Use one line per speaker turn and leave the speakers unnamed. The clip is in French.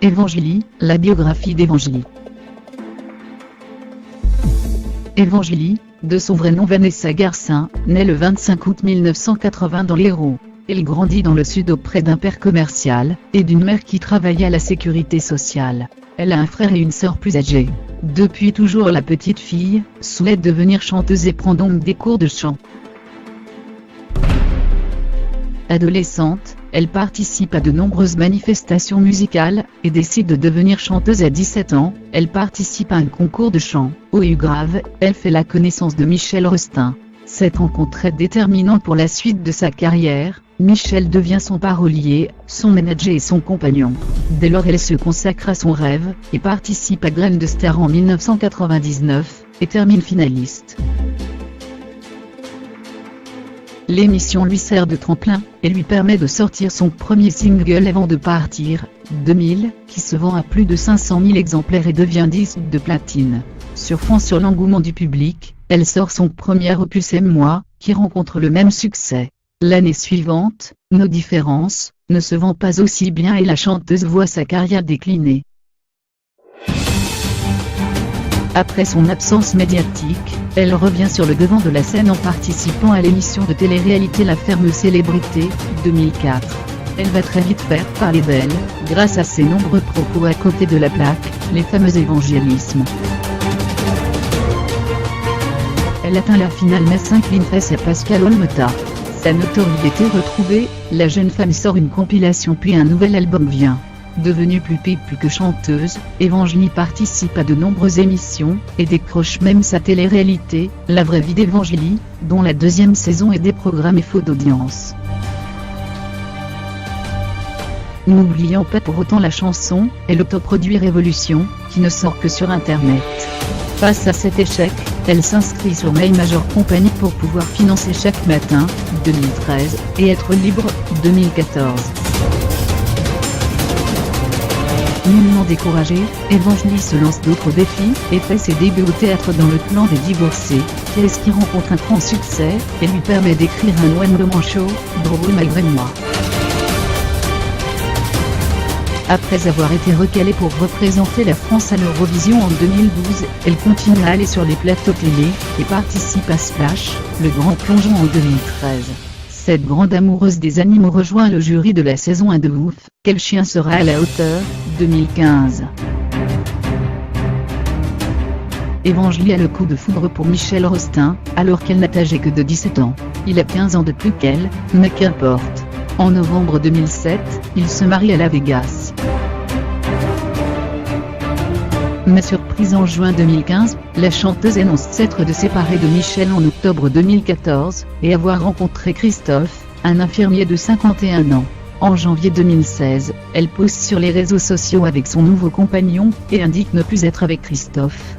Evangelie, la biographie d'Evangelie. Evangelie, de son vrai nom Vanessa Garcin, naît le 25 août 1980 dans l'Hérault. Elle grandit dans le sud auprès d'un père commercial, et d'une mère qui travaillait à la sécurité sociale. Elle a un frère et une sœur plus âgés. Depuis toujours la petite fille, souhaite devenir chanteuse et prend donc des cours de chant. Adolescente, elle participe à de nombreuses manifestations musicales, et décide de devenir chanteuse à 17 ans. Elle participe à un concours de chant. Au Ugrave, elle fait la connaissance de Michel Rostin. Cette rencontre est déterminante pour la suite de sa carrière. Michel devient son parolier, son manager et son compagnon. Dès lors elle se consacre à son rêve, et participe à Graines de Star en 1999, et termine finaliste. L'émission lui sert de tremplin, et lui permet de sortir son premier single avant de partir, 2000, qui se vend à plus de 500 000 exemplaires et devient disque de platine. Surfant sur l'engouement du public, elle sort son premier opus Aime-moi, qui rencontre le même succès. L'année suivante, Nos différences, ne se vend pas aussi bien et la chanteuse voit sa carrière décliner. Après son absence médiatique, elle revient sur le devant de la scène en participant à l'émission de télé-réalité La Ferme Célébrité, 2004. Elle va très vite faire parler d'elle, grâce à ses nombreux propos à côté de la plaque, les fameux évangélismes. Elle atteint la finale mais s'incline face à Pascal Olmeta. Sa notoriété retrouvée, la jeune femme sort une compilation puis un nouvel album vient. Devenue plus que chanteuse, Evangelie participe à de nombreuses émissions, et décroche même sa télé-réalité, La vraie vie d'Evangelie, dont la deuxième saison est déprogrammée faute d'audience. N'oublions pas pour autant la chanson, et l'autoproduit Révolution, qui ne sort que sur internet. Face à cet échec, elle s'inscrit sur May Major Company pour pouvoir financer Chaque matin, 2013, et Être libre, 2014. Nullement découragée, Evangelie se lance d'autres défis, et fait ses débuts au théâtre dans Le Clan des divorcés, pièce qui rencontre un grand succès, et lui permet d'écrire un one-woman show, drôle malgré moi. Après avoir été recalée pour représenter la France à l'Eurovision en 2012, elle continue à aller sur les plateaux télé, et participe à Splash, le grand plongeon en 2013. Cette grande amoureuse des animaux rejoint le jury de la saison 1 de Ouf, Quel chien sera à la hauteur, 2015. Evangelie a le coup de foudre pour Michel Rostin, alors qu'elle n'a âgé que de 17 ans. Il a 15 ans de plus qu'elle, mais qu'importe. En novembre 2007, il se marie à Las Vegas. Mais surprise en juin 2015, la chanteuse annonce s'être séparée de Michel en octobre 2014, et avoir rencontré Christophe, un infirmier de 51 ans. En janvier 2016, elle poste sur les réseaux sociaux avec son nouveau compagnon, et indique ne plus être avec Christophe.